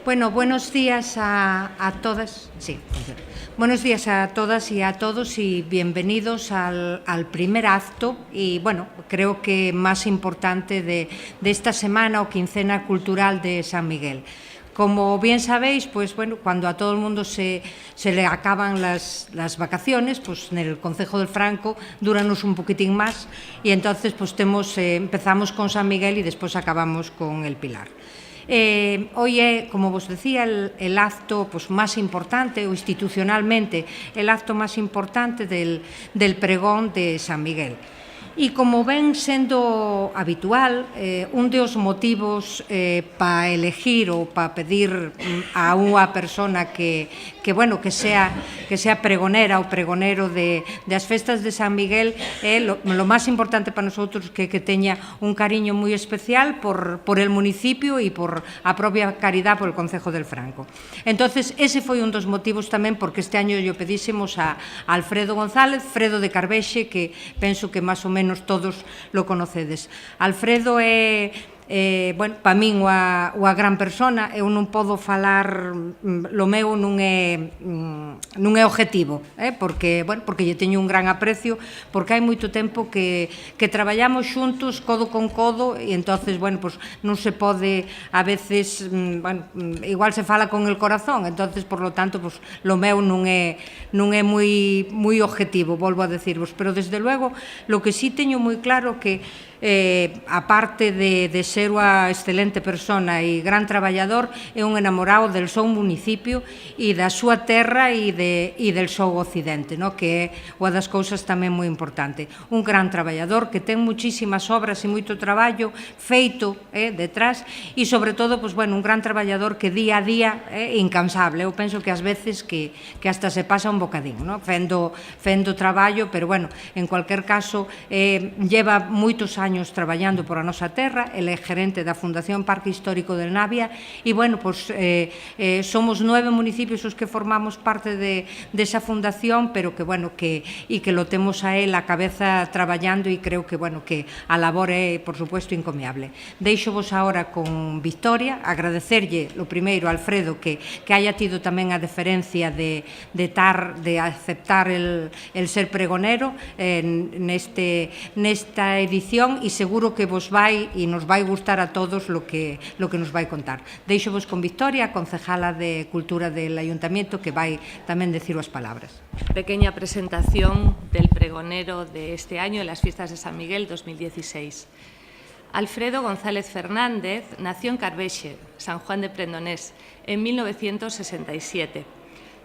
Bueno, buenos días a todas. Sí, buenos días a todas y a todos y bienvenidos al primer acto y, bueno, creo que más importante de esta semana o quincena cultural de San Miguel. Como bien sabéis, pues bueno, cuando a todo el mundo se le acaban las vacaciones, pues en el Concejo del Franco duranos un poquitín más y entonces pues empezamos con San Miguel y después acabamos con el Pilar. Hoy é, como vos decía, el acto pues, máis importante, ou institucionalmente, el acto máis importante del pregón de San Miguel. E como ven sendo habitual, un dos motivos para elegir ou para pedir a unha persona que sea pregonera ou pregonero das festas de San Miguel é lo máis importante para nosotros que teña un cariño moi especial por el municipio e por a propia caridad por el Concejo del Franco. Entonces, ese foi un dos motivos tamén porque este año yo pedísemos a Alfredo González, Fredo de Carvexe, que penso que máis ou menos todos lo conocedes. Alfredo é para min unha gran persona. Eu non podo falar, lo meu non é objetivo, porque lle teño un gran aprecio, porque hai moito tempo que traballamos xuntos, codo con codo, e entonces, non se pode, a veces, igual se fala con el corazón, entonces, por lo tanto, lo meu non é moi objetivo, volvo a decirvos, pero desde luego, lo que sí teño moi claro que aparte de ser unha excelente persona e gran traballador, é un enamorado del seu municipio e da súa terra e del seu occidente, que é unha das cousas tamén moi importante. Un gran traballador que ten muchísimas obras e moito traballo feito detrás e, sobre todo, un gran traballador que día a día é incansable. Eu penso que ás veces que hasta se pasa un bocadín fendo traballo, pero, en cualquier caso, lleva moitos anos traballando por a nosa terra. Ele é gerente da Fundación Parque Histórico del Navia e, somos 9 municipios os que formamos parte desa fundación, pero que lo temos a él a cabeza traballando e creo que a labor é, por supuesto, encomiable. Deixo-vos agora con Victoria, agradecerlle, lo primeiro, a Alfredo, que haya tido tamén a deferencia de aceptar el ser pregonero nesta edición, e seguro que vos vai e nos vai gustar a todos lo que nos vai contar. Deixo-vos con Victoria, concejala de Cultura del Ayuntamiento, que vai tamén decir as palabras. Pequeña presentación del pregonero de este año en las fiestas de San Miguel 2016. Alfredo González Fernández nació en Carvexe, San Juan de Prendonés, en 1967.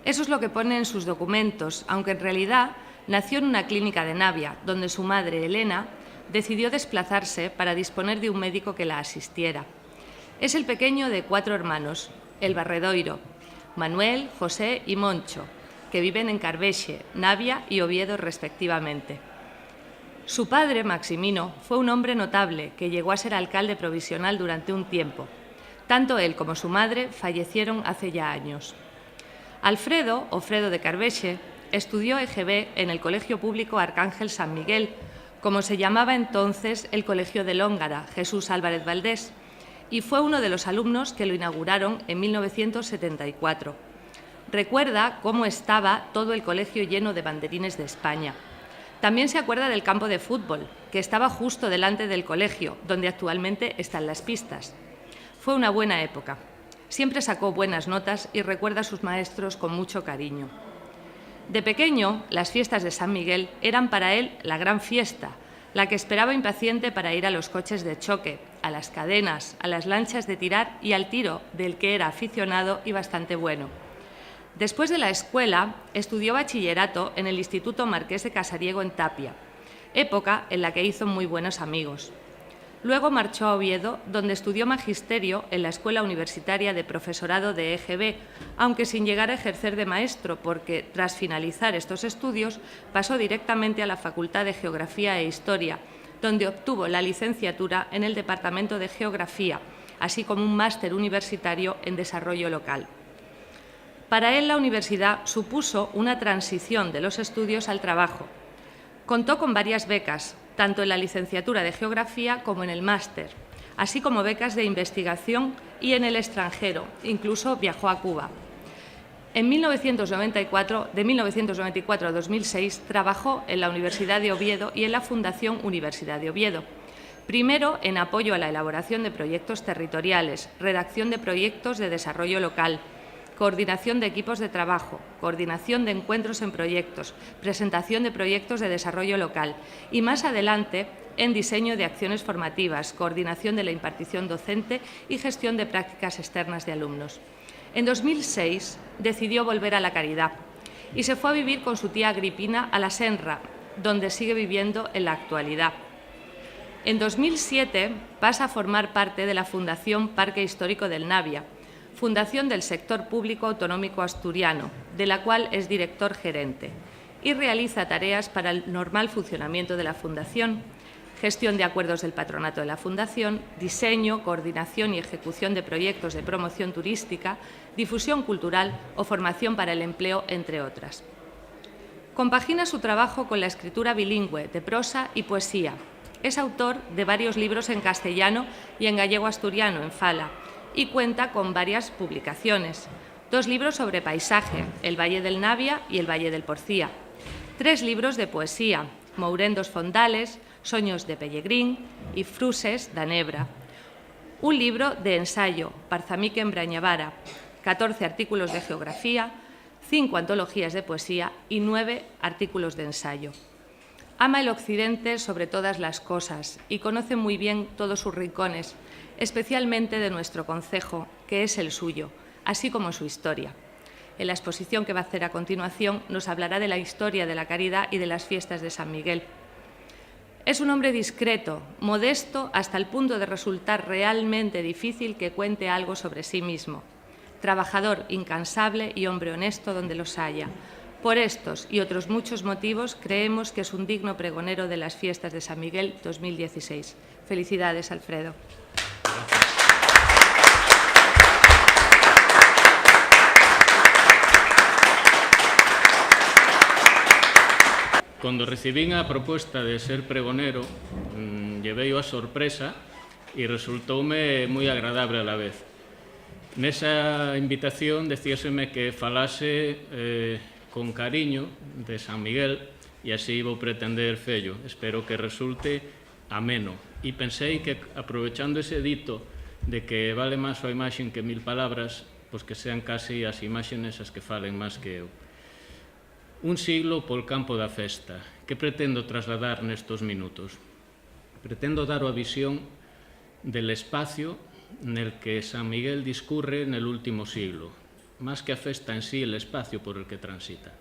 Eso es lo que pone en sus documentos, aunque en realidad nació en una clínica de Navia, donde su madre, Elena, decidió desplazarse para disponer de un médico que la asistiera. Es el pequeño de 4 hermanos, el Barredoiro, Manuel, José y Moncho, que viven en Carvexe, Navia y Oviedo respectivamente. Su padre, Maximino, fue un hombre notable que llegó a ser alcalde provisional durante un tiempo. Tanto él como su madre fallecieron hace ya años. Alfredo, o Fredo de Carvexe, estudió EGB en el Colegio Público Arcángel San Miguel, como se llamaba entonces el Colegio de Lóngara, Jesús Álvarez Valdés, y fue uno de los alumnos que lo inauguraron en 1974. Recuerda cómo estaba todo el colegio lleno de banderines de España. También se acuerda del campo de fútbol, que estaba justo delante del colegio, donde actualmente están las pistas. Fue una buena época. Siempre sacó buenas notas y recuerda a sus maestros con mucho cariño. De pequeño, las fiestas de San Miguel eran para él la gran fiesta, la que esperaba impaciente para ir a los coches de choque, a las cadenas, a las lanchas de tirar y al tiro, del que era aficionado y bastante bueno. Después de la escuela, estudió bachillerato en el Instituto Marqués de Casariego en Tapia, época en la que hizo muy buenos amigos. Luego marchó a Oviedo, donde estudió magisterio en la Escuela Universitaria de Profesorado de EGB, aunque sin llegar a ejercer de maestro, porque tras finalizar estos estudios pasó directamente a la Facultad de Geografía e Historia, donde obtuvo la licenciatura en el Departamento de Geografía, así como un máster universitario en Desarrollo Local. Para él, la universidad supuso una transición de los estudios al trabajo. Contó con varias becas, tanto en la licenciatura de Geografía como en el máster, así como becas de investigación y en el extranjero, incluso viajó a Cuba. De 1994 a 2006 trabajó en la Universidad de Oviedo y en la Fundación Universidad de Oviedo. Primero, en apoyo a la elaboración de proyectos territoriales, redacción de proyectos de desarrollo local, coordinación de equipos de trabajo, coordinación de encuentros en proyectos, presentación de proyectos de desarrollo local y, más adelante, en diseño de acciones formativas, coordinación de la impartición docente y gestión de prácticas externas de alumnos. En 2006 decidió volver a la caridad y se fue a vivir con su tía Agripina a la Senra, donde sigue viviendo en la actualidad. En 2007 pasa a formar parte de la Fundación Parque Histórico del Navia, fundación del sector público autonómico asturiano, de la cual es director gerente, y realiza tareas para el normal funcionamiento de la Fundación, gestión de acuerdos del patronato de la Fundación, diseño, coordinación y ejecución de proyectos de promoción turística, difusión cultural o formación para el empleo, entre otras. Compagina su trabajo con la escritura bilingüe de prosa y poesía. Es autor de varios libros en castellano y en gallego-asturiano, en fala, y cuenta con varias publicaciones. 2 libros sobre paisaje, El Valle del Navia y El Valle del Porcía. 3 libros de poesía, Mourendos Fondales, Soños de Pellegrín y Fruses da Nebra. Un libro de ensayo, Parzamique en Brañavara, 14 artículos de geografía, 5 antologías de poesía y 9 artículos de ensayo. Ama el occidente sobre todas las cosas y conoce muy bien todos sus rincones, especialmente de nuestro concejo, que es el suyo, así como su historia. En la exposición que va a hacer a continuación nos hablará de la historia de la caridad y de las fiestas de San Miguel. Es un hombre discreto, modesto, hasta el punto de resultar realmente difícil que cuente algo sobre sí mismo. Trabajador, incansable y hombre honesto donde los haya. Por estos y otros muchos motivos, creemos que es un digno pregonero de las fiestas de San Miguel 2016. Felicidades, Alfredo. Cando recibín a proposta de ser pregonero, llevei a sorpresa e resultoume moi agradable a la vez. Nesa invitación decíaseme que falase con cariño de San Miguel e así vou pretender fello. Espero que resulte ameno. E pensei que, aprovechando ese dito de que vale máis a imaxe que 1000 palabras, pois que sean casi as imaxes as que falen máis que eu. Un siglo pol campo da festa. Que pretendo trasladar nestos minutos? Pretendo dar a visión del espacio nel que San Miguel discurre nel último siglo, máis que a festa en sí, el espacio por el que transita.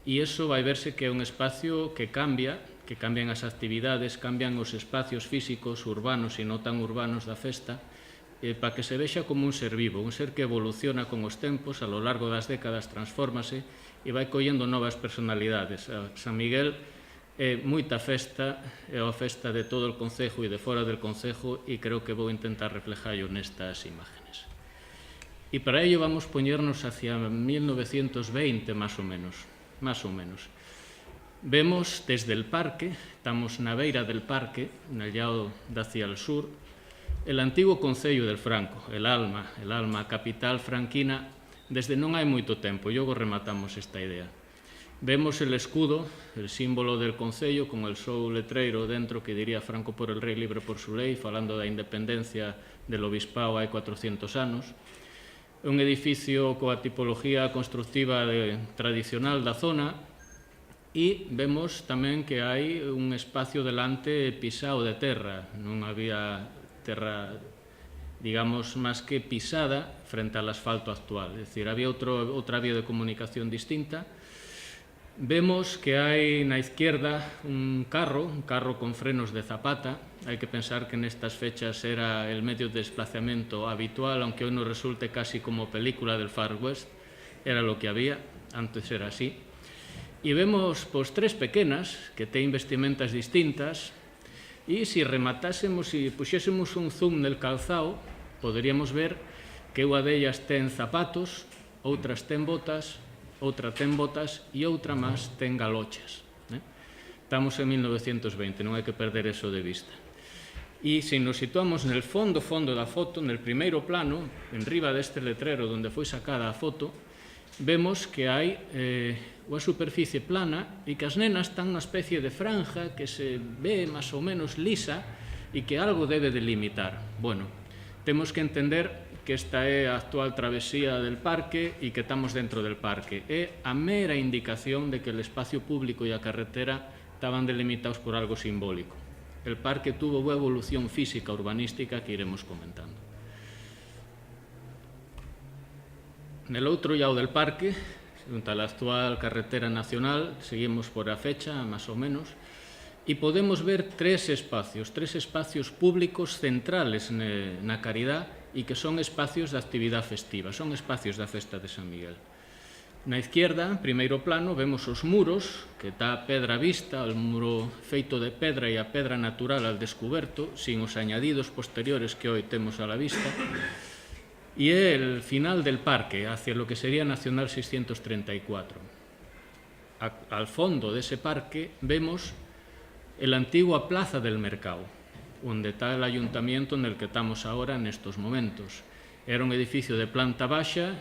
E iso vai verse que é un espacio que cambian as actividades, cambian os espacios físicos, urbanos e non tan urbanos da festa, para que se vexa como un ser vivo, un ser que evoluciona con os tempos, a lo largo das décadas transfórmase e vai collendo novas personalidades. San Miguel é moita festa, é a festa de todo o concejo e de fora del concejo, e creo que vou intentar reflejarlo nestas imágenes. E para ello vamos poñernos hacia 1920, máis ou menos. Vemos desde el parque, estamos na beira del parque, no llado hacia el sur, el antigo concello del Franco, el Alma, capital franquina, desde non hai moito tempo, e logo rematamos esta idea. Vemos el escudo, el símbolo del concello, con el seu letreiro dentro que diría Franco por el rey, libre por su ley, falando da independencia del obispado hai 400 anos. É un edificio coa tipología constructiva tradicional da zona, e vemos tamén que hai un espacio delante pisado de terra, non había terra, digamos, máis que pisada frente ao asfalto actual, é dicir, había outra vía de comunicación distinta. Vemos que hai na izquierda un carro con frenos de zapata. Hai que pensar que nestas fechas era el medio de desplazamiento habitual, aunque hoy nos resulte casi como película del Far West, era lo que había, antes era así. E vemos pues 3 pequenas que ten vestimentas distintas, e se rematásemos e puxésemos un zoom nel calzao, poderíamos ver que unha dellas ten zapatos, outras ten botas, outra ten botas e outra máis ten galochas. Estamos en 1920, non hai que perder eso de vista. E se nos situamos nel fondo da foto, nel primeiro plano, en riba deste letrero onde foi sacada a foto, vemos que hai unha superficie plana e que as nenas están unha especie de franja que se ve máis ou menos lisa e que algo debe delimitar. Bueno, temos que entender que esta é a actual travesía del parque e que estamos dentro del parque. É a mera indicación de que el espacio público e a carretera estaban delimitados por algo simbólico. El parque tuvo unha evolución física urbanística que iremos comentando. Nel outro lado del parque, junto a la actual carretera nacional, seguimos por a fecha, máis ou menos, e podemos ver tres espacios públicos centrales na Caridad e que son espacios de actividade festiva, son espacios da festa de San Miguel. Na izquierda, en primeiro plano, vemos os muros, que está a pedra vista, o muro feito de pedra e a pedra natural al descuberto, sin os añadidos posteriores que hoy temos a la vista, e é el final del parque, hacia lo que sería Nacional 634. Al fondo dese parque vemos la antigua Plaza del Mercado, onde está el ayuntamiento en el que estamos ahora en estos momentos. Era un edificio de planta baxa,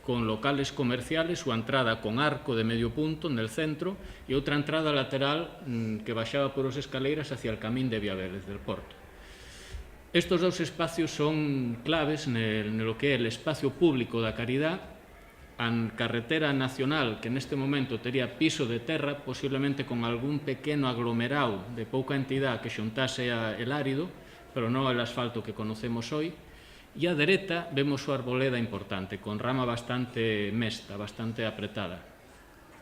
con locales comerciales, súa entrada con arco de medio punto en el centro e outra entrada lateral que baixaba por as escaleiras hacia el camín de Viavélez del Porto. Estos dous espacios son claves no que é el espacio público da Caridad, a carretera nacional, que neste momento tería piso de terra, posiblemente con algún pequeno aglomerado de pouca entidade que xuntase el árido, pero non el asfalto que conocemos hoy. E á dereita vemos súa arboleda importante, con rama bastante mesta, bastante apretada.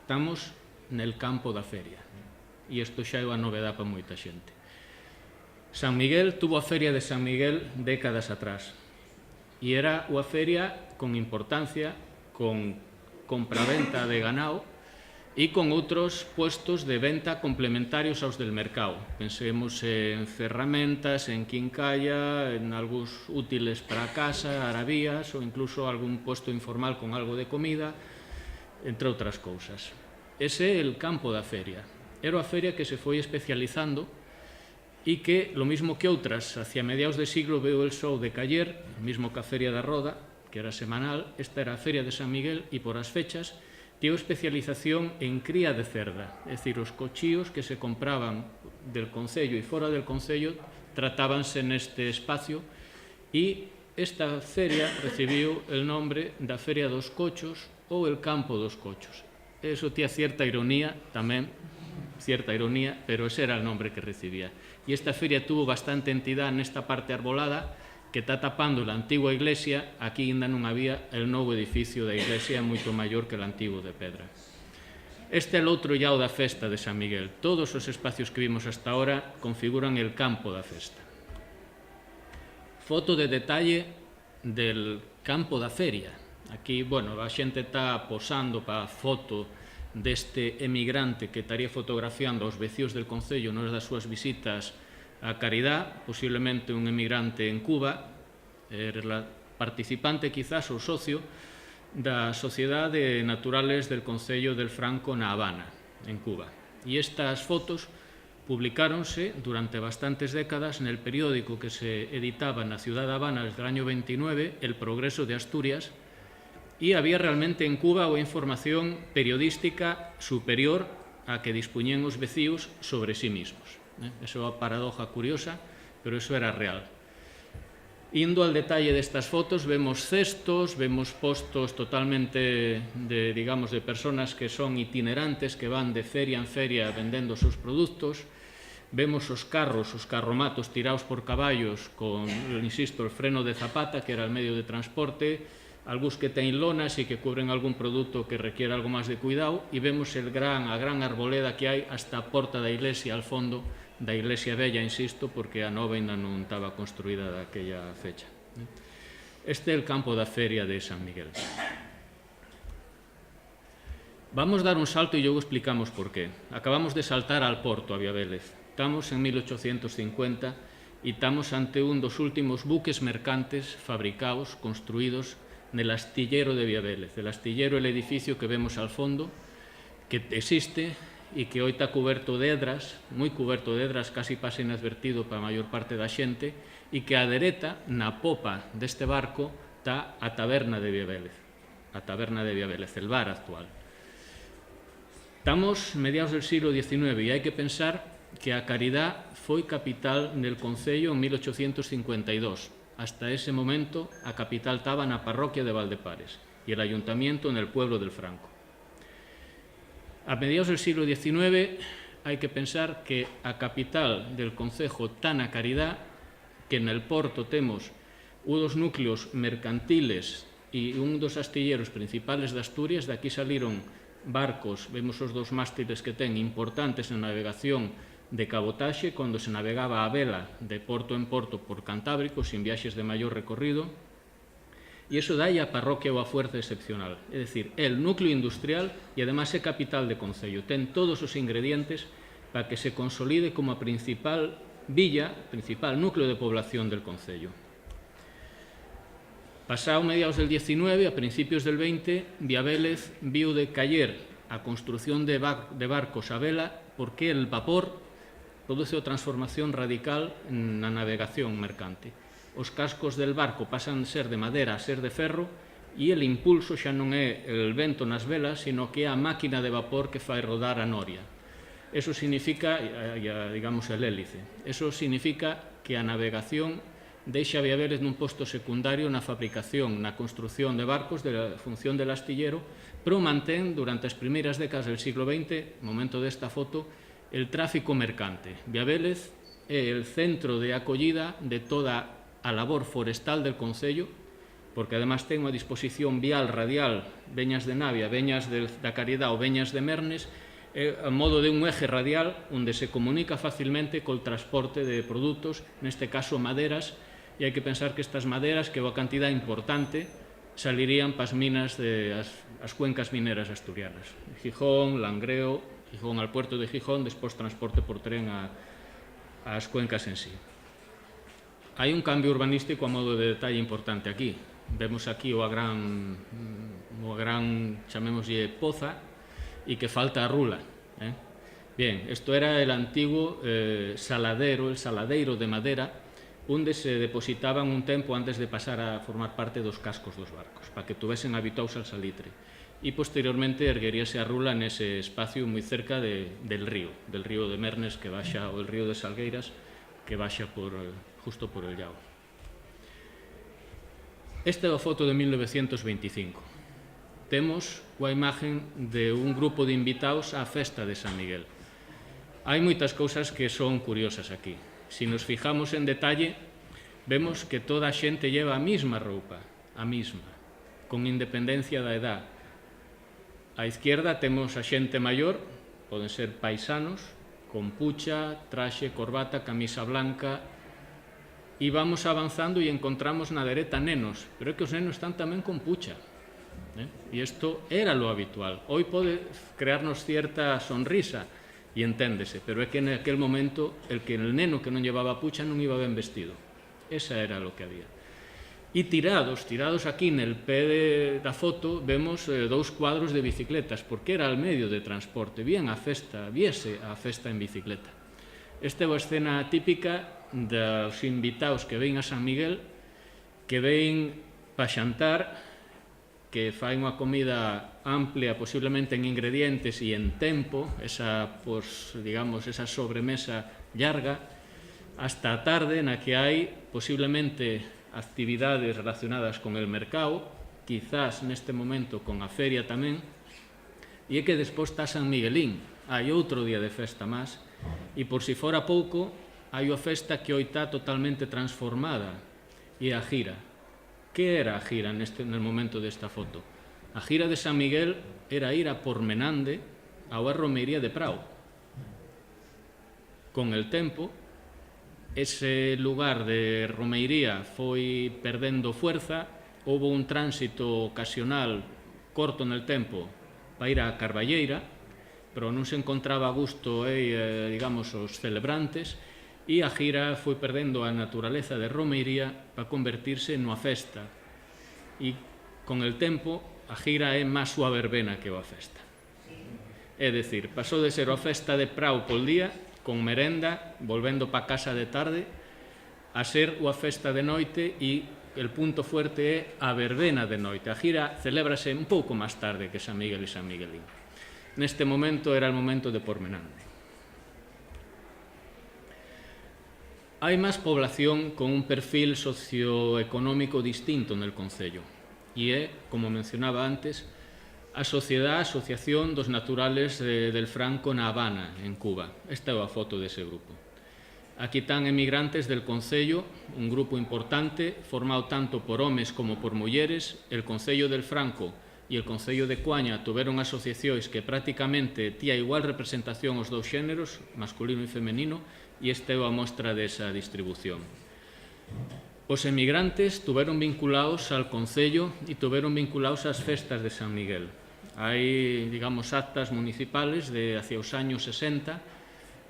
Estamos nel campo da feria, e isto xa é unha novedade para moita xente. San Miguel tuvo a feria de San Miguel décadas atrás, e era unha feria con importancia, con compraventa de ganado e con outros puestos de venta complementarios aos del mercado. Pensemos en ferramentas, en quincalla, en algúns útiles para a casa, aravías ou incluso algún puesto informal con algo de comida, entre outras cousas. Ese é el campo da feria. Era a feria que se foi especializando e que, lo mismo que outras, hacia mediados de siglo veo el show de Caller, mismo que a Feria da Roda, que era semanal. Esta era a Feria de San Miguel e por as fechas tivo especialización en cría de cerda, é dicir, os cochíos que se compraban del Concello e fora del Concello tratábanse neste espacio e esta feria recibiu el nombre da Feria dos Cochos ou el Campo dos Cochos. Eso tía cierta ironía tamén, pero ese era el nombre que recibía. E esta feria tuvo bastante entidade nesta parte arbolada, que está tapando a antigua iglesia. Aquí ainda non había el novo edificio da iglesia, moito maior que o antigo de pedra. Este é o outro llao da festa de San Miguel. Todos os espacios que vimos hasta ahora configuran el campo da festa. Foto de detalle del campo da feria. Aquí, bueno, a xente está posando para a foto deste emigrante que estaría fotografiando aos veciños del Concello nas das súas visitas a Caridad, posiblemente un emigrante en Cuba, participante quizás ou socio da Sociedade de Naturales del Concello del Franco na Habana, en Cuba. E estas fotos publicáronse durante bastantes décadas en el periódico que se editaba na ciudad de Habana desde o año 29, El Progreso de Asturias, e había realmente en Cuba unha información periodística superior a que dispuñen os veciños sobre sí mismos. Eso é unha paradoja curiosa, pero eso era real. Indo al detalle destas fotos, vemos cestos, vemos postos totalmente de personas que son itinerantes, que van de feria en feria vendendo os seus produtos. Vemos os carros, os carromatos tirados por caballos con, insisto, el freno de zapata, que era el medio de transporte, algúns que ten lonas e que cubren algún produto que requiere algo máis de cuidado, e vemos a gran arboleda que hai hasta a porta da iglesia, al fondo da iglesia bella, insisto, porque a nova ainda non estaba construída daquella fecha. Este é o campo da feria de San Miguel. Vamos dar un salto e logo explicamos por qué. Acabamos de saltar al porto, a Viavélez. Estamos en 1850 e estamos ante un dos últimos buques mercantes fabricados, construídos nel astillero de Viavélez. El astillero é el edificio que vemos al fondo, que existe e que hoy está cuberto de hedras, moi cuberto de hedras, casi pasa inadvertido para a maior parte da xente, e que á dereita, na popa deste barco, está a taberna de Viavélez, el bar actual. Estamos mediados del siglo XIX e hai que pensar que a Caridad foi capital del concello en 1852. Hasta ese momento a capital estaba na parroquia de Valdepares e el ayuntamiento en el pueblo del Franco. A mediados del siglo XIX hai que pensar que a capital del concejo está na Caridad, que en el porto temos un dos núcleos mercantiles e un dos astilleros principales de Asturias. De aquí saliron barcos, vemos os dos mástiles que ten, importantes na navegación de cabotaxe, cando se navegaba a vela de porto en porto por Cantábrico, sin viaxes de maior recorrido, e iso dai a parroquia ou a fuerza excepcional. É dicir, é el núcleo industrial e además é capital de concello. Ten todos os ingredientes para que se consolide como a principal villa, principal núcleo de población del concello. Pasado mediados del 19, a principios del 20, Viavélez viu de caer a construción de barcos a vela porque el vapor produce a transformación radical na navegación mercante. Os cascos del barco pasan de ser de madera a ser de ferro e el impulso xa non é el vento nas velas, sino que é a máquina de vapor que fai rodar a noria. Eso significa, digamos, el hélice. Eso significa que a navegación deixa a Viavélez nun posto secundario na fabricación, na construción de barcos, de la función del astillero, pero mantén durante as primeiras décadas del siglo XX, momento desta foto, el tráfico mercante. Viavélez é el centro de acollida de toda a labor forestal del concello, porque además ten unha disposición vial radial, veñas de Navia, veñas da Caridad ou veñas de Mernes, a modo de un eje radial onde se comunica facilmente col transporte de produtos, neste caso maderas, e hai que pensar que estas maderas, que é unha cantidad importante, salirían para as minas, as cuencas mineras asturianas. Gijón, Langreo, Gijón al puerto de Gijón, despois transporte por tren ás cuencas en sí. Hai un cambio urbanístico a modo de detalle importante aquí. Vemos aquí a gran, chamémoslle, poza, e que falta a rula. Bien, isto era el antiguo saladero, el saladeiro de madera, onde se depositaban un tempo antes de pasar a formar parte dos cascos dos barcos, para que tuvesen habitados al salitre. E posteriormente ergueríase a rula nese espacio moi cerca del río de Mernes, que baixa, ou el río de Salgueiras, que baixa justo por el llao. Esta é a foto de 1925. Temos a imagen de un grupo de invitados á festa de San Miguel. Hai moitas cousas que son curiosas aquí. Si nos fijamos en detalle, vemos que toda a xente lleva a mesma roupa, a mesma, con independencia da edad. Á izquierda temos a xente maior, poden ser paisanos, con pucha, traxe, corbata, camisa blanca, e vamos avanzando e encontramos na dereita nenos, pero é que os nenos están tamén con pucha. E isto era lo habitual. Hoy pode crearnos cierta sonrisa, e enténdese, pero é que en aquel momento el neno que non llevaba pucha non iba ben vestido. Esa era lo que había. E tirados aquí nel pé da foto, vemos dous cuadros de bicicletas, porque era el medio de transporte, viese a festa en bicicleta. Esta é a escena típica dos invitados que ven a San Miguel, que ven para xantar, que fai unha comida amplia, posiblemente en ingredientes e en tempo, esa sobremesa larga, hasta a tarde na que hai posiblemente actividades relacionadas con el mercado, quizás neste momento con a feria tamén, e é que despois está San Miguelín, hai outro día de festa máis, e por si fora pouco, hai a festa que hoy está totalmente transformada, e a gira. Que era a gira no momento desta foto? A gira de San Miguel era ir a Pormenande a romería de Prao. Con el tempo, ese lugar de romeiría foi perdendo fuerza, houve un tránsito ocasional corto nel tempo para ir a Carballeira, pero non se encontraba a gusto os celebrantes, e a gira foi perdendo a naturaleza de romeiría para convertirse nunha festa. E con el tempo, a gira é máis súa verbena que a festa. É dicir, pasou de ser a festa de prau pol día, con merenda, volvendo pa casa de tarde, a ser a festa de noite e el punto fuerte é a verbena de noite. A gira celébrase un pouco máis tarde que San Miguel e San Miguelín. Neste momento era o momento de Pormenande. Hai máis población con un perfil socioeconómico distinto nel concello e é, como mencionaba antes, a Asociación dos Naturales del Franco na Habana, en Cuba. Esta é a foto dese grupo. Aquí están emigrantes del concello, un grupo importante, formado tanto por homes como por mulleres. El Concello del Franco e el Concello de Coaña tuveron asociacións que prácticamente tía igual representación os dous xéneros, masculino e femenino, e esta é a mostra desa distribución. Os emigrantes tuveron vinculados al Concello e tuveron vinculados ás festas de San Miguel. Hai, digamos, actas municipales de hacia os años 60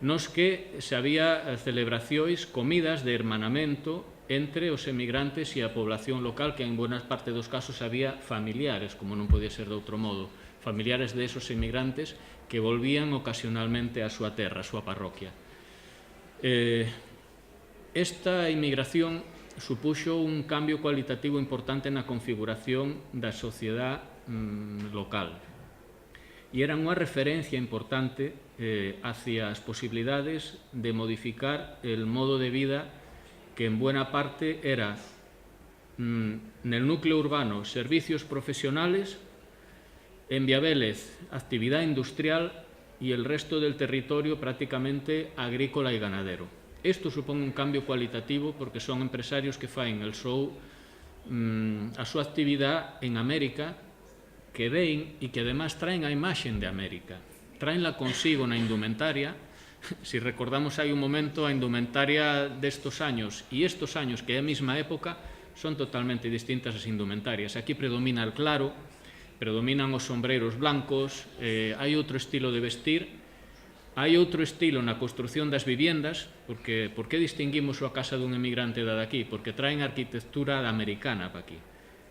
nos que se había celebracións, comidas de hermanamento entre os emigrantes e a población local, que en buena parte dos casos había familiares, como non podía ser de outro modo, familiares de esos emigrantes que volvían ocasionalmente a súa terra, a súa parroquia. Esta inmigración supuxo un cambio cualitativo importante na configuración da sociedade local e era unha referencia importante hacia as posibilidades de modificar el modo de vida que en buena parte era nel núcleo urbano servicios profesionales, en Viavélez actividad industrial e el resto del territorio prácticamente agrícola e ganadero. Isto supón un cambio cualitativo porque son empresarios que faen a súa actividade en América, que ven e que además traen a imaxen de América. Traenla consigo na indumentaria. Si recordamos hai un momento, a indumentaria destos años e estos años, que é a mesma época, son totalmente distintas as indumentarias. Aquí predomina el claro, predominan os sombreiros blancos, hai outro estilo de vestir, hai outro estilo na construción das viviendas, porque por que distinguimos a casa dun emigrante da daqui? Porque traen arquitectura americana para aquí.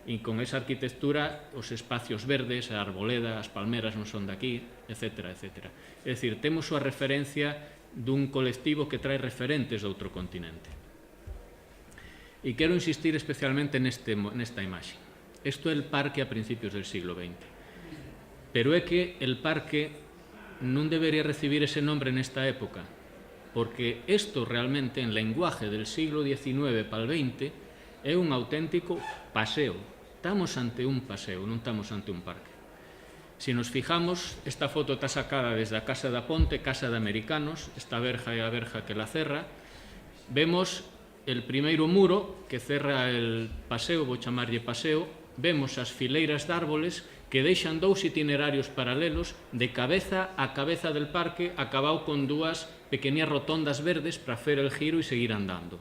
E con esa arquitectura os espacios verdes, a arboleda, as palmeras non son daqui, etc. etc. É dicir, temos a referencia dun colectivo que trae referentes de outro continente. E quero insistir especialmente nesta imaxe. Isto é el parque a principios del siglo XX. Pero é que el parque non debería recibir ese nombre nesta época, porque isto realmente, en lenguaje del siglo XIX para el XX, é un auténtico paseo. Estamos ante un paseo, non estamos ante un parque. Si nos fijamos, esta foto está sacada desde a Casa da Ponte, Casa de Americanos, esta verja é a verja que la cerra. Vemos el primeiro muro que cerra el paseo, vou chamarlle paseo. Vemos as fileiras de árboles que deixan dous itinerarios paralelos de cabeza a cabeza del parque, acabado con dúas pequenas rotondas verdes para fer el giro e seguir andando.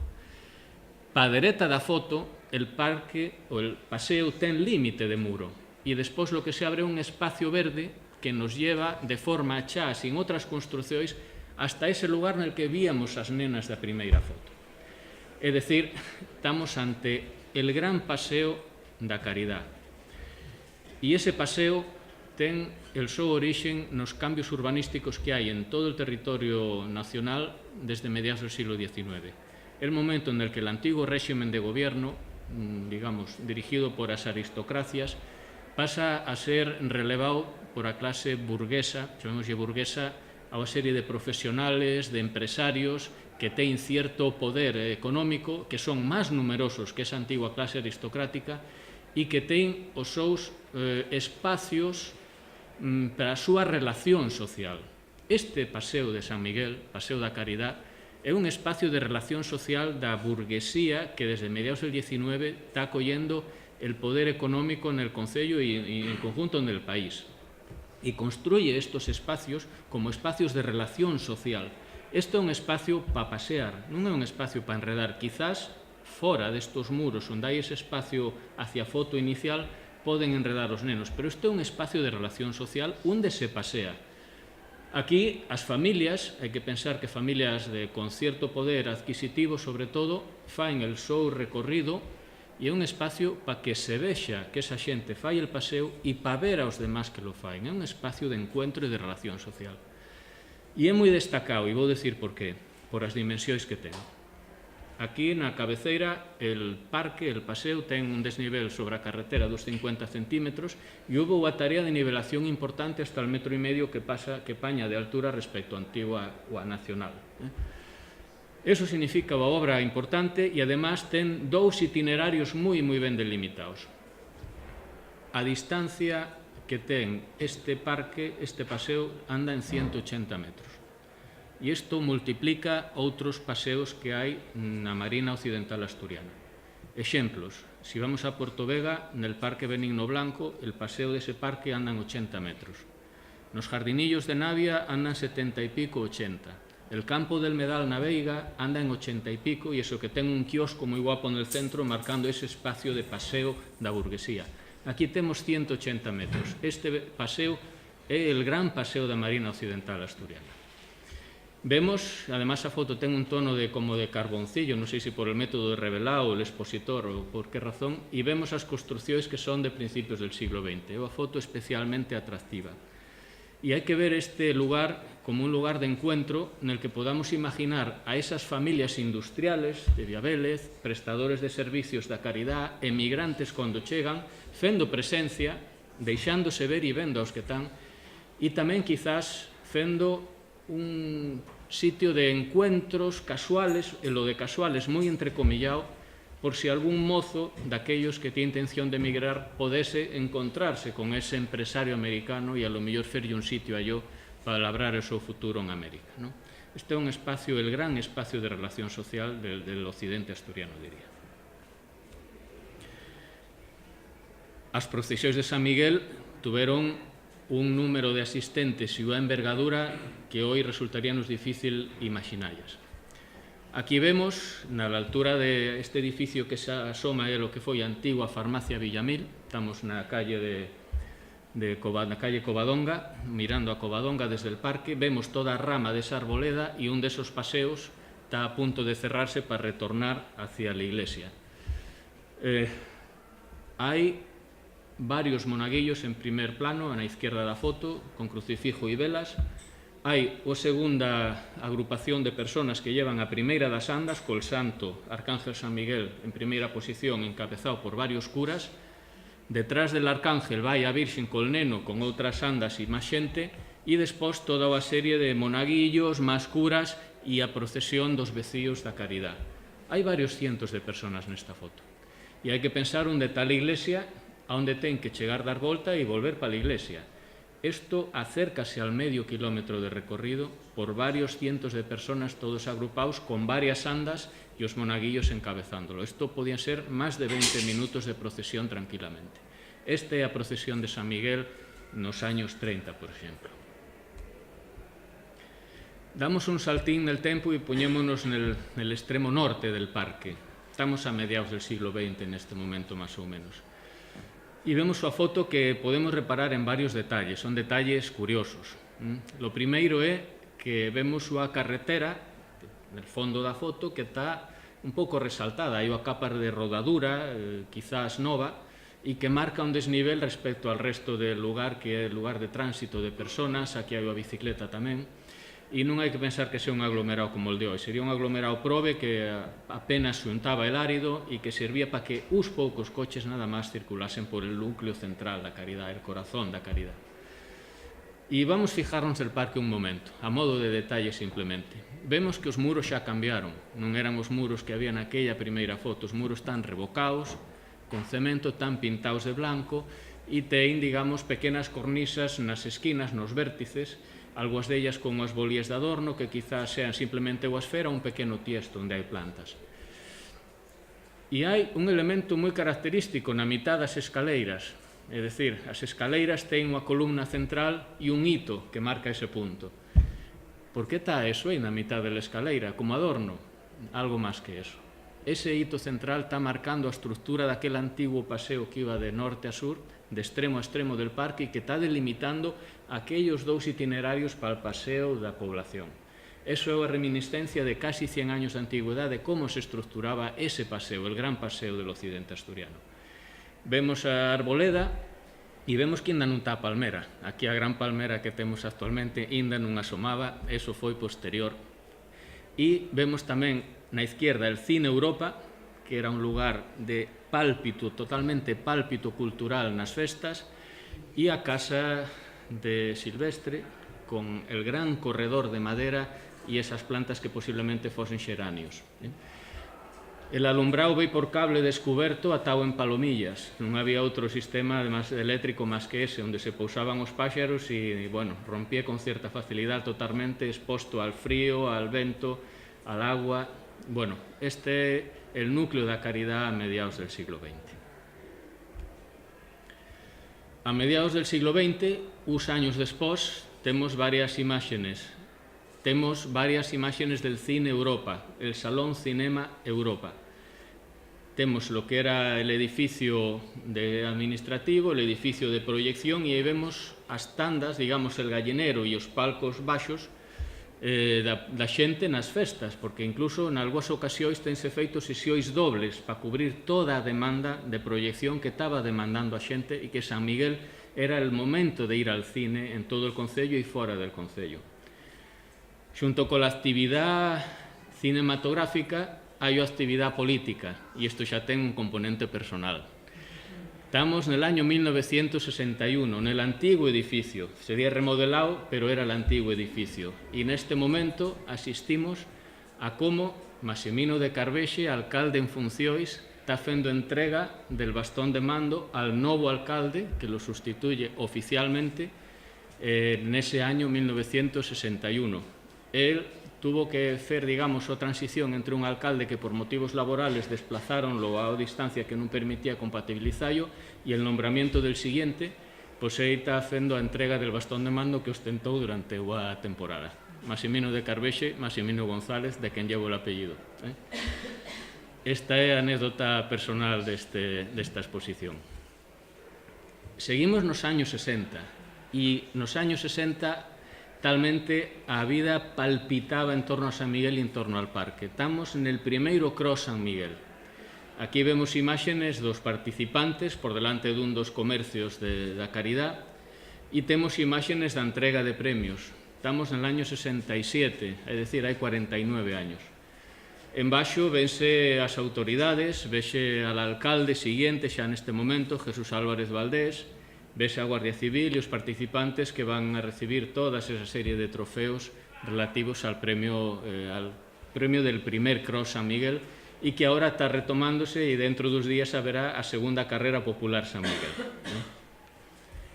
Pa dereita da foto, el parque, o el paseo, ten límite de muro e despois lo que se abre un espacio verde que nos lleva de forma xa, sin outras construcións, hasta ese lugar no que víamos as nenas da primeira foto. É dicir, estamos ante el gran paseo da caridade. E ese paseo ten el seu orixen nos cambios urbanísticos que hai en todo o territorio nacional desde mediados del siglo XIX. El momento en el que el antiguo régimen de gobierno, digamos, dirigido por as aristocracias, pasa a ser relevado por a clase burguesa, chamémoslle burguesa, a unha serie de profesionales, de empresarios que ten cierto poder económico, que son máis numerosos que esa antigua clase aristocrática e que ten os seus espacios para a súa relación social. Este paseo de San Miguel, Paseo da Caridade, é un espacio de relación social da burguesía que desde mediados del XIX está acollendo el poder económico en el concello y en conjunto en el país. Y construye estos espacios como espacios de relación social. Isto é un espacio para pasear, non é un espacio para enredar. Quizás fora destos muros onde hai ese espacio hacia a foto inicial poden enredar os nenos, pero isto é un espacio de relación social onde se pasea. Aquí, as familias, hai que pensar que familias con cierto poder adquisitivo, sobre todo, faen el seu recorrido E é un espacio para que se vexa que esa xente fai el paseo e para ver aos demás que lo fain. É un espacio de encuentro e de relación social. E é moi destacado, e vou dicir por qué, por as dimensións que ten. Aquí na cabeceira el parque, el paseo, ten un desnivel sobre a carretera dos 50 centímetros e houve unha tarea de nivelación importante hasta el 1,5 metro que paña de altura respecto á antigua ou a nacional. Eso significa unha obra importante e, además, ten dous itinerarios moi ben delimitados. A distancia que ten este parque, este paseo, anda en 180 metros. E isto multiplica outros paseos que hai na Marina Occidental Asturiana. Exemplos, se vamos a Porto Vega, nel Parque Benigno Blanco, el paseo dese parque anda en 80 metros. Nos Jardinillos de Navia andan 70 e pico, 80. El Campo del Medal na Veiga anda en 80 e pico, e iso que ten un quiosco moi guapo no centro marcando ese espacio de paseo da burguesía. Aquí temos 180 metros. Este paseo é el gran paseo da Marina Occidental Asturiana. Vemos, además a foto ten un tono como de carboncillo, non sei se por el método de revelado, el expositor ou por que razón, e vemos as construcións que son de principios del siglo XX. É unha foto especialmente atractiva. E hai que ver este lugar como un lugar de encuentro nel que podamos imaginar a esas familias industriales de Viavélez, prestadores de servicios da caridad, emigrantes cando chegan, fendo presencia, deixándose ver e vendo aos que están, e tamén quizás fendo un sitio de encuentros casuales, e lo de casuales moi entrecomillado, por si algún mozo daquellos que tiene intención de emigrar podese encontrarse con ese empresario americano e a lo mellor ferlle un sitio alló para labrar o seu futuro en América. Este é un espacio, el gran espacio de relación social del occidente asturiano, diría. As procesións de San Miguel tuveron un número de asistentes e unha envergadura que hoy resultaríanos difícil imaginallas. Aquí vemos, na altura de este edificio que se asoma é o que foi a antigua farmacia Villamil, estamos na calle Covadonga, mirando a Covadonga desde el parque, vemos toda a rama desa arboleda e un desos paseos está a punto de cerrarse para retornar hacia a iglesia. Hai varios monaguillos en primer plano, na izquierda da foto, con crucifijo e velas. Hai a segunda agrupación de personas que llevan a primeira das andas, col santo Arcángel San Miguel en primeira posición, encabezado por varios curas. Detrás del Arcángel vai a Virxen col neno con outras andas e máis xente, e despois toda unha serie de monaguillos, máis curas e a procesión dos vecíos da caridad. Hai varios cientos de personas nesta foto. E hai que pensar onde está a iglesia, onde ten que chegar, dar volta e volver para a iglesia. Isto acércase al medio kilómetro de recorrido por varios cientos de personas, todos agrupados con varias andas e os monaguillos encabezándolo. Isto podían ser máis de 20 minutos de procesión tranquilamente. Esta é a procesión de San Miguel nos años 30, por exemplo. Damos un saltín nel tempo e poñémonos nel extremo norte del parque. Estamos a mediados del siglo XX neste momento, máis ou menos. E vemos a foto que podemos reparar en varios detalles, son detalles curiosos. Lo primeiro é que vemos a carretera, no fondo da foto, que está un pouco resaltada, hai unha capa de rodadura, quizás nova, e que marca un desnivel respecto al resto del lugar, que é o lugar de tránsito de personas, aquí hai unha bicicleta tamén, e non hai que pensar que sea un aglomerado como o de hoxe, sería un aglomerado probe que apenas xuntaba el árido e que servía para que uns poucos coches nada máis circulasen por el núcleo central da caridad, el corazón da caridad. E vamos fijarnos el parque un momento, a modo de detalle simplemente. Vemos que os muros xa cambiaron, non eran os muros que había naquella primeira foto, os muros están revocados, con cemento, tan pintados de blanco, e ten, digamos, pequenas cornisas nas esquinas, nos vértices, algunhas dellas con as bolías de adorno que quizás sean simplemente unha esfera ou un pequeno tiesto onde hai plantas. E hai un elemento moi característico na mitad das escaleiras, é dicir, as escaleiras ten unha columna central e un hito que marca ese punto. Por que está eso aí na mitad da escaleira, como adorno? Algo máis que eso. Ese hito central está marcando a estructura daquele antigo paseo que iba de norte a sur, de extremo a extremo del parque, e que está delimitando aquellos dous itinerarios para o paseo da población. Eso é a reminiscencia de casi 100 años de antigüedade de como se estructuraba ese paseo, el gran paseo del occidente asturiano. Vemos a arboleda e vemos que ainda non está a palmera. Aquí a gran palmera que temos actualmente ainda non asomaba, eso foi posterior. E vemos tamén na izquierda el Cine Europa, que era un lugar de pálpito, totalmente pálpito cultural nas festas, e a Casa de Silvestre, con el gran corredor de madera e esas plantas que posiblemente fosen xeranios. El alumbrado veio por cable descuberto atado en Palomillas. Non había outro sistema eléctrico máis que ese, onde se pousaban os páxaros e, bueno, rompía con cierta facilidade totalmente exposto al frío, al vento, al agua. Bueno, este é el núcleo da caridad a mediados del siglo XX. A mediados del siglo XX, uns años despois, temos varias imágenes. Temos varias imágenes del Cine Europa, el Salón Cinema Europa. Temos lo que era el edificio administrativo, el edificio de proyección, e aí vemos as tandas, digamos, el gallinero e os palcos baixos da xente nas festas, porque incluso en algunhas ocasións tense feito sesións dobles para cubrir toda a demanda de proyección que estaba demandando a xente e que San Miguel era el momento de ir al cine en todo el concello e fora del concello. Xunto con a actividade cinematográfica hai a actividade política e isto xa ten un componente personal. Estamos no año 1961, nel antigo edificio. Sería remodelado, pero era el antigo edificio. E neste momento asistimos a como Maximino de Carvexe, alcalde en funcións, está fendo entrega del bastón de mando al novo alcalde que lo sustituye oficialmente nese año 1961. Él tuvo que fer, digamos, a transición entre un alcalde que por motivos laborales desplazáronlo a distancia que non permitía compatibilizarlo e el nombramiento del siguiente, pois aí está facendo a entrega del bastón de mando que ostentou durante a temporada. Maximino de Carvexe, Maximino González, de quen llevo o apellido. Esta é a anécdota personal desta exposición. Seguimos nos años 60 e nos años 60 talmente a vida palpitaba en torno a San Miguel e en torno al parque. Estamos en el primeiro Cross San Miguel. Aquí vemos imágenes dos participantes por delante dun dos comercios da caridad e temos imágenes da entrega de premios. Estamos en el año 67, é dicir, hai 49 años. En baixo vense as autoridades, vexe al alcalde siguiente xa neste momento, Jesús Álvarez Valdés, vese a Guardia Civil e os participantes que van a recibir toda esa serie de trofeos relativos al premio del primer Cross San Miguel e que ahora está retomándose e dentro dos días haberá a segunda carrera popular San Miguel.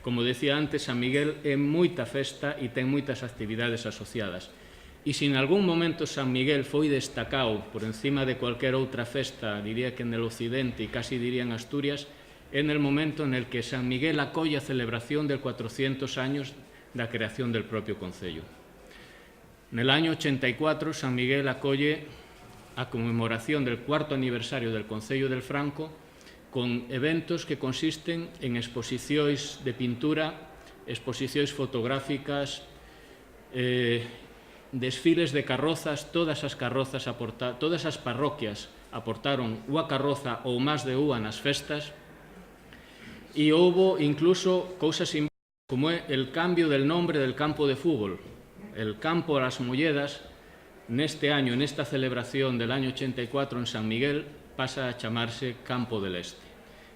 Como decía antes, San Miguel é moita festa e ten moitas actividades asociadas. E se en algún momento San Miguel foi destacado por encima de cualquier outra festa, diría que en el occidente e casi diría en Asturias, en el momento en el que San Miguel acolle a celebración del 400 años da creación del propio concello. En el año 84, San Miguel acolle a conmemoración del cuarto aniversario del Concello del Franco con eventos que consisten en exposicións de pintura, exposicións fotográficas, desfiles de carrozas, todas as parroquias aportaron unha carroza ou máis de unha nas festas. E houve incluso cousas como é el cambio del nombre del campo de fútbol. El campo de las Molledas, neste año, nesta celebración del año 84 en San Miguel, pasa a chamarse Campo del Este.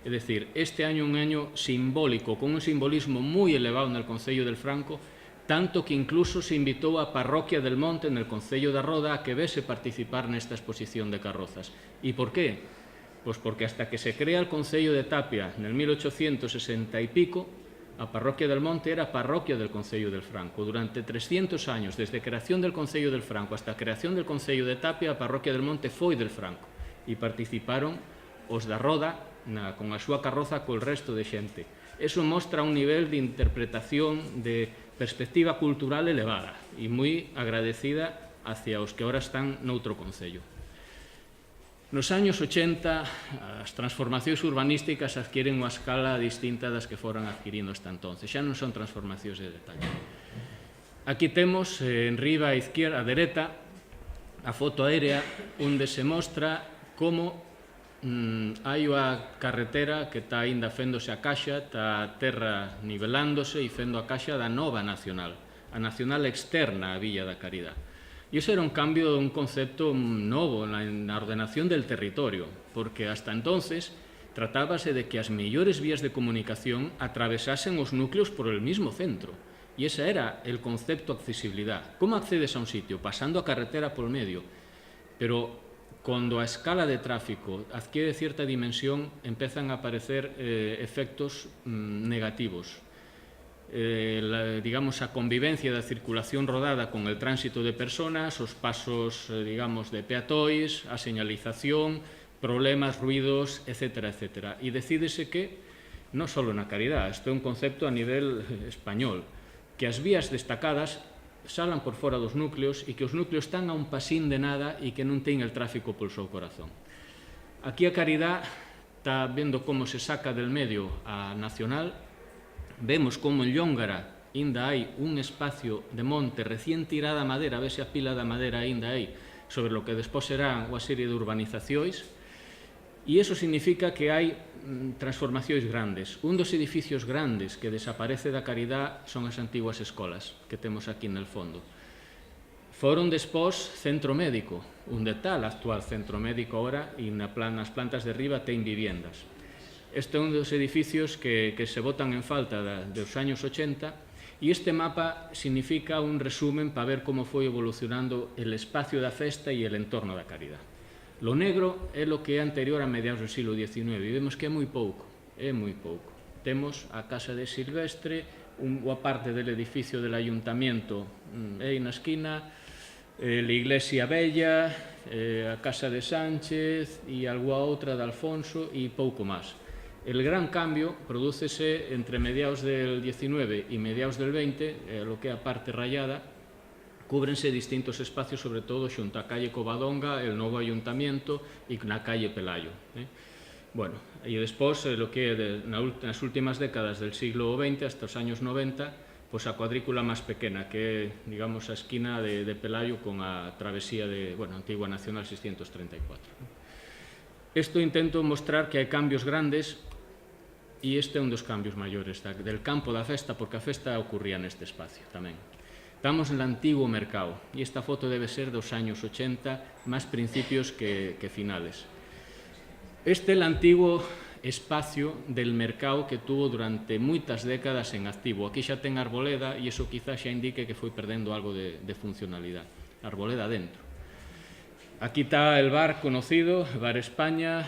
É dicir, este año é un año simbólico, con un simbolismo moi elevado no Concello del Franco, tanto que incluso se invitou a Parroquia del Monte, en el Concello da Roda, a que vese participar nesta exposición de carrozas. E por qué? Pois porque hasta que se crea el Concello de Tapia en el 1860 y pico, a Parroquia del Monte era parroquia del Concello del Franco. Durante 300 años, desde creación del Concello del Franco hasta creación del Concello de Tapia, a Parroquia del Monte foi del Franco e participaron os da Roda con a súa carroza col resto de xente. Eso mostra un nivel de interpretación, de perspectiva cultural elevada e moi agradecida hacia os que ahora están noutro concello. Nos años 80, as transformacións urbanísticas adquiren unha escala distinta das que foran adquirindo hasta entonces. Xa non son transformacións de detalle. Aquí temos, en riba a izquierda, a dereita, a foto aérea onde se mostra como hai unha carretera que está aínda féndose a caixa, está a terra nivelándose e fendo a caixa da nova nacional, a nacional externa á Villa da Caridad. E iso era un cambio, un concepto novo na ordenación del territorio, porque hasta entonces tratábase de que as mellores vías de comunicación atravesasen os núcleos por el mismo centro. E ese era el concepto de accesibilidade. Como accedes a un sitio? Pasando a carretera por medio. Pero cando a escala de tráfico adquiere cierta dimensión, empezan a aparecer efectos negativos. Digamos, a convivencia da circulación rodada con el tránsito de personas, os pasos, digamos, de peatóis, a señalización, problemas, ruidos, etcétera, etcétera. E decídese que, non só na Caridad, isto é un concepto a nivel español, que as vías destacadas salan por fora dos núcleos e que os núcleos están a un pasín de nada e que non ten el tráfico polo seu corazón. Aquí a Caridad está vendo como se saca del medio a nacional. Vemos como en Llongara ainda hai un espacio de monte recién tirada a madeira, a ver se a pila da madeira ainda hai, sobre lo que despois será unha serie de urbanizacións. E iso significa que hai transformacións grandes. Un dos edificios grandes que desaparece da Caridad son as antiguas escolas que temos aquí no fondo. Foron despois centro médico, onde está o actual centro médico ahora, e nas plantas de arriba ten viviendas. Este é un dos edificios que se botan en falta dos años 80, e este mapa significa un resumen para ver como foi evolucionando el espacio da festa e el entorno da Caridad. Lo negro é lo que é anterior a mediados do siglo XIX e vemos que é moi pouco, é moi pouco. Temos a Casa de Silvestre, unha parte del edificio del Ayuntamiento aí na esquina, la Iglesia Bella, a Casa de Sánchez e algunha outra de Alfonso e pouco máis. El gran cambio prodúcese entre mediados del XIX e mediados del XX, lo que é a parte rayada. Cúbrense distintos espacios, sobre todo xunto a calle Covadonga, el novo Ayuntamiento e na calle Pelayo. Bueno, e despois, lo que é nas últimas décadas del siglo XX hasta os años 90, pois a cuadrícula máis pequena, que é, digamos, a esquina de Pelayo con a travesía de, bueno, Antigua Nacional 634. Isto intento mostrar que hai cambios grandes e este é un dos cambios maiores del campo da festa, porque a festa ocurría neste espacio tamén. Estamos no antigo mercado e esta foto debe ser dos años 80, máis principios que finales. Este é o antigo espacio del mercado que tuvo durante moitas décadas en activo. Aquí xa ten arboleda e iso quizás xa indique que foi perdendo algo de funcionalidade. Arboleda dentro. Aquí está el bar conocido, Bar España,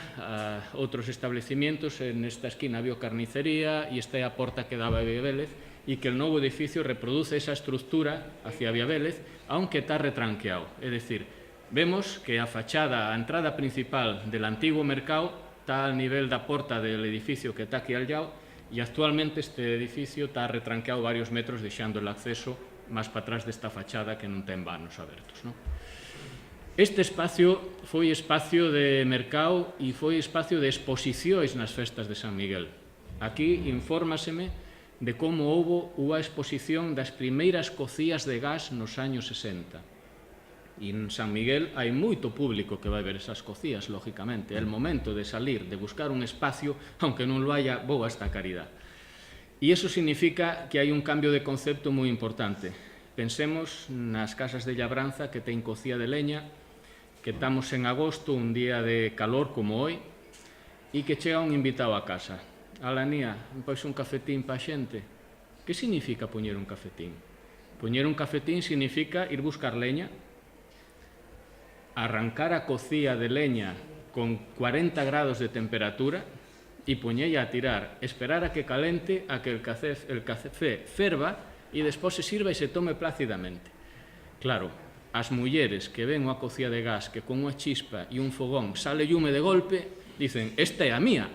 outros establecimientos. En esta esquina había carnicería e esta é a porta que daba a Vía Vélez, e que el novo edificio reproduce esa estructura hacia Vía Vélez, aunque está retranqueado. É dicir, vemos que a fachada, a entrada principal del antigo mercado está al nivel da porta del edificio que está aquí al lado e actualmente este edificio está retranqueado varios metros deixando el acceso máis para atrás desta fachada que non ten vanos abertos. Este espacio foi espacio de mercado e foi espacio de exposicións nas festas de San Miguel. Aquí infórmaseme de como houbo unha exposición das primeiras cocías de gas nos años 60. E en San Miguel hai moito público que vai ver esas cocías, lógicamente. É o momento de salir, de buscar un espacio, aunque non lo haya, vou a esta Caridad. E iso significa que hai un cambio de concepto moi importante. Pensemos nas casas de labranza que ten cocía de leña, que estamos en agosto, un día de calor como hoy, e que chega un invitado a casa. Alanía, pois un cafetín pa xente. Que significa poñer un cafetín? Poñer un cafetín significa ir buscar leña, arrancar a cocía de leña con 40 grados de temperatura e poñella a tirar, esperar a que calente, a que el café ferva e despois se sirva e se tome plácidamente. Claro, as mulleres que ven unha cocía de gas que con unha chispa e un fogón sale lume de golpe, dicen, esta é a mía.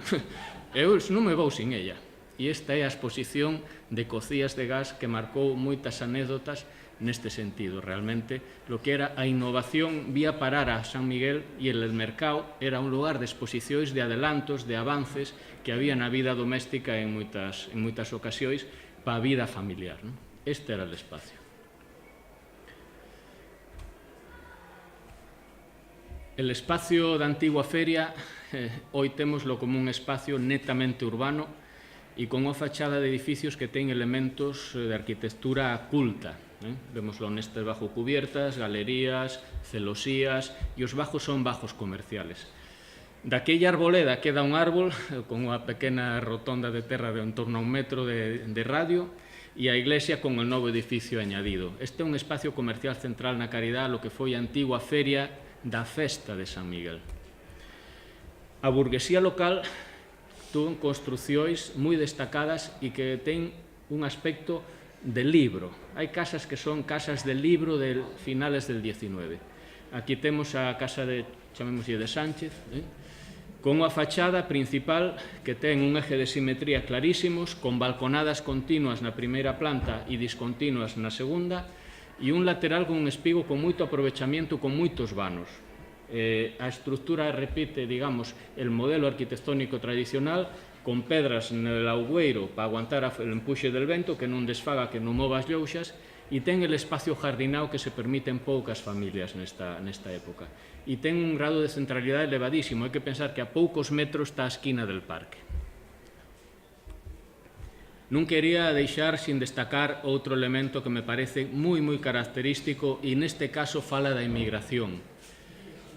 Eu non me vou sin ella. E esta é a exposición de cocías de gas que marcou moitas anécdotas neste sentido. Realmente, lo que era a innovación vía parar a San Miguel e el mercado era un lugar de exposicións, de adelantos, de avances que había na vida doméstica en moitas ocasións para a vida familiar. Este era o espacio. El espacio da antigua feria hoy témoslo como un espacio netamente urbano e con unha fachada de edificios que ten elementos de arquitectura culta. Vémoslo nestes bajo cubiertas, galerías, celosías, e os bajos son bajos comerciales. Daquella arboleda queda un árbol con unha pequena rotonda de terra de en torno a 1 metro de radio e a iglesia con o novo edificio añadido. Este é un espacio comercial central na Caridad, lo que foi a antigua feria da festa de San Miguel. A burguesía local tuvo construcións moi destacadas e que ten un aspecto de libro. Hai casas que son casas de libro de finales del 19. Aquí temos a casa de, chamémoslle, de Sánchez, con unha fachada principal que ten un eje de simetría clarísimos, con balconadas continuas na primeira planta e discontinuas na segunda, e un lateral con un espigo con moito aprovechamento, con moitos vanos. A estructura repite, digamos, el modelo arquitectónico tradicional, con pedras no augueiro para aguantar o empuxe del vento, que non desfaga, que non mova as llouxas, e ten el espacio jardinao que se permiten poucas familias nesta época. E ten un grado de centralidade elevadísimo. Hai que pensar que a poucos metros está a esquina del parque. Non quería deixar sin destacar outro elemento que me parece moi característico e neste caso fala da inmigración.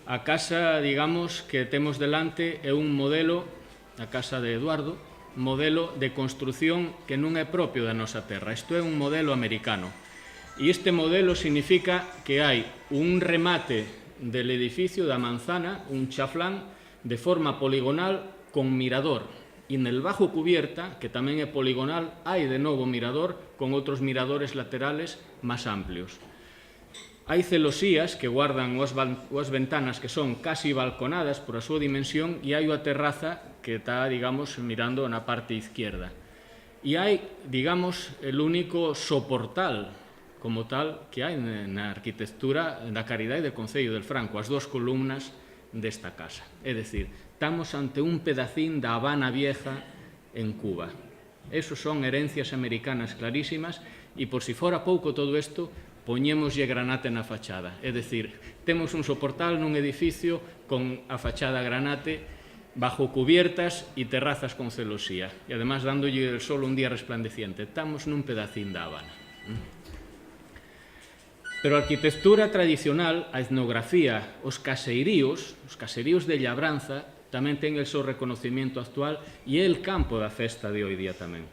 A casa, digamos, que temos delante é un modelo, a casa de Eduardo, modelo de construción que non é propio da nosa terra. Isto é un modelo americano. E este modelo significa que hai un remate del edificio da manzana, un chaflán, de forma poligonal con mirador. E nel bajo cubierta, que tamén é poligonal, hai de novo mirador con outros miradores laterales máis amplios. Hai celosías que guardan as ventanas que son casi balconadas por a súa dimensión e hai unha terraza que está, digamos, mirando na parte izquierda. E hai, digamos, el único soportal como tal que hai na arquitectura da Caridad e do Concello del Franco, as dúas columnas desta casa. É dicir, estamos ante un pedacín da Habana Vieja en Cuba. Esos son herencias americanas clarísimas e por si fora pouco todo isto, poñémoslle granate na fachada. É dicir, temos un soportal nun edificio con a fachada granate bajo cubiertas e terrazas con celosía. E además dándolle el sol un día resplandeciente. Estamos nun pedacín da Habana. Pero a arquitectura tradicional, a etnografía, os caseríos de labranza, tamén ten el seu reconocimiento actual e é el campo da festa de hoy día tamén.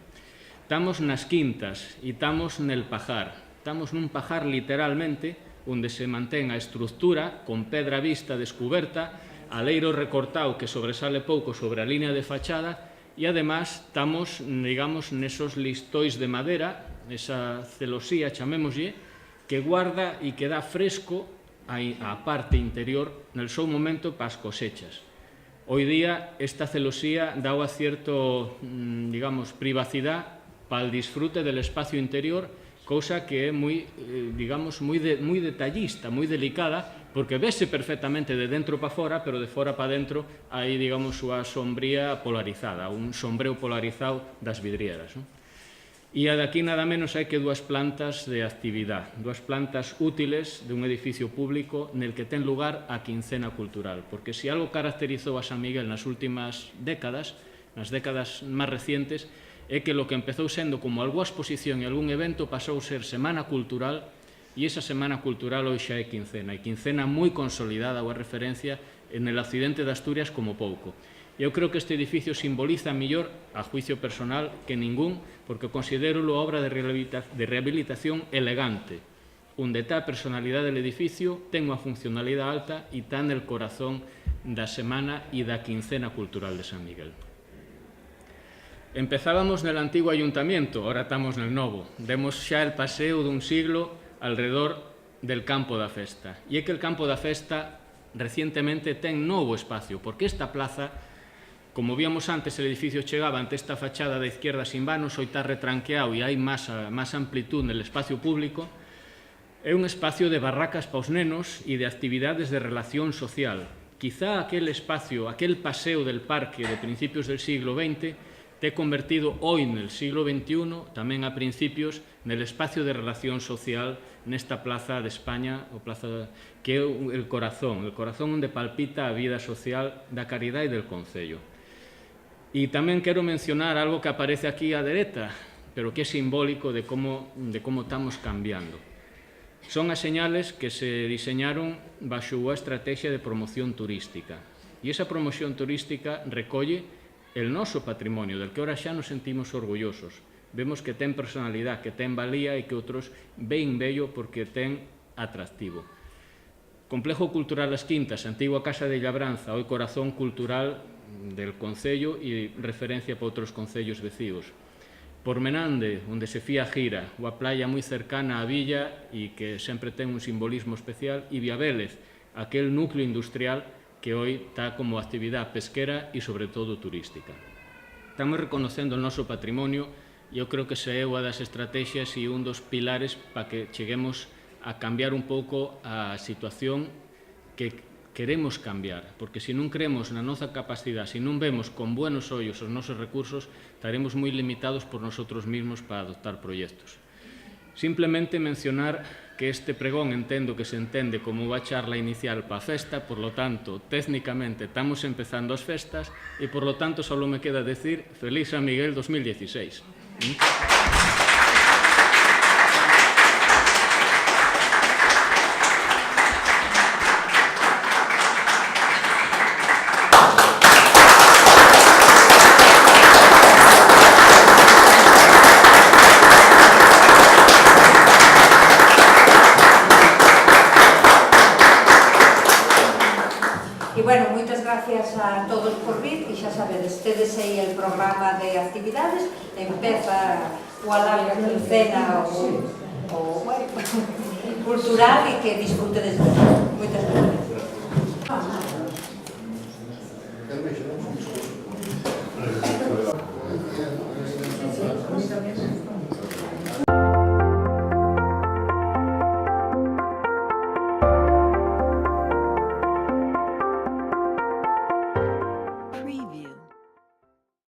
Estamos nas quintas e estamos nel pajar. Estamos nun pajar literalmente onde se mantén a estructura con pedra vista descuberta, aleiro recortado que sobresale pouco sobre a línea de fachada e además estamos, digamos, nesos listóis de madera, esa celosía, chamémoslle, que guarda e que dá fresco a parte interior nel seu momento para as cosechas. Hoy día esta celosía dá a cierto, digamos, privacidade para el disfrute del espacio interior, cousa que é moi, digamos, moi detallista, moi delicada, porque vese perfectamente de dentro para fora, pero de fora para dentro hai, digamos, unha sombría polarizada, un sombreo polarizado das vidrieras. E de aquí nada menos hai que dúas plantas de actividade, dúas plantas útiles de un edificio público nel que ten lugar a quincena cultural, porque se algo caracterizou a San Miguel nas últimas décadas, nas décadas máis recientes, é que lo que empezou sendo como algunha exposición e algún evento pasou a ser semana cultural e esa semana cultural hoxe é quincena, e quincena moi consolidada ou a referencia en el occidente de Asturias como pouco. Eu creo que este edificio simboliza mellor, a juicio personal, que ningún, porque considero a obra de rehabilitación elegante, onde está a personalidade del edificio, ten unha funcionalidade alta e está en el corazón da semana e da quincena cultural de San Miguel. Empezábamos nel antigo ayuntamiento, ahora estamos nel novo. Demos xa el paseo dun siglo alrededor del campo da festa. E é que el campo da festa recientemente ten novo espacio, porque esta plaza, como víamos antes, el edificio chegaba ante esta fachada da izquierda sin vanos, hoy está retranqueado e hai máis amplitud nel espacio público, é un espacio de barracas para os nenos e de actividades de relación social. Quizá aquel espacio, aquel paseo del parque de principios del siglo XX, te convertido hoy, en el siglo XXI, tamén a principios, nel espacio de relación social nesta plaza de España, o plaza que é el corazón onde palpita a vida social da caridade e del Concello. E tamén quero mencionar algo que aparece aquí á dereita, pero que é simbólico de como estamos cambiando. Son as señales que se diseñaron baixo a estrategia de promoción turística. E esa promoción turística recolle el noso patrimonio, del que ora xa nos sentimos orgullosos. Vemos que ten personalidade, que ten valía e que outros ven bello porque ten atractivo. Complejo Cultural As Quintas, antigua Casa de Labranza, hoy corazón cultural del Concello e referencia para outros concellos vecinos. Pormenande, onde se fía a gira, ou a playa moi cercana á villa e que sempre ten un simbolismo especial, e Viavélez, aquel núcleo industrial que hoy está como actividade pesquera e, sobre todo, turística. Estamos reconocendo o noso patrimonio e eu creo que esa é unha das estrategias e un dos pilares para que cheguemos a cambiar un pouco a situación que queremos cambiar, porque se non creemos na nosa capacidade, se non vemos con buenos ollos os nosos recursos, estaremos moi limitados por nosotros mesmos para adoptar proxectos. Simplemente mencionar que este pregón entendo que se entende como unha charla inicial para a festa, por lo tanto, técnicamente estamos empezando as festas e, por lo tanto, só me queda decir Feliz San Miguel 2016. E, bueno, moitas gracias a todos por vir, e xa sabedes, tedes aí el programa de actividades, empeza o alarga quincena o bueno, cultural e que disfrutedes de todo. Moitas gracias.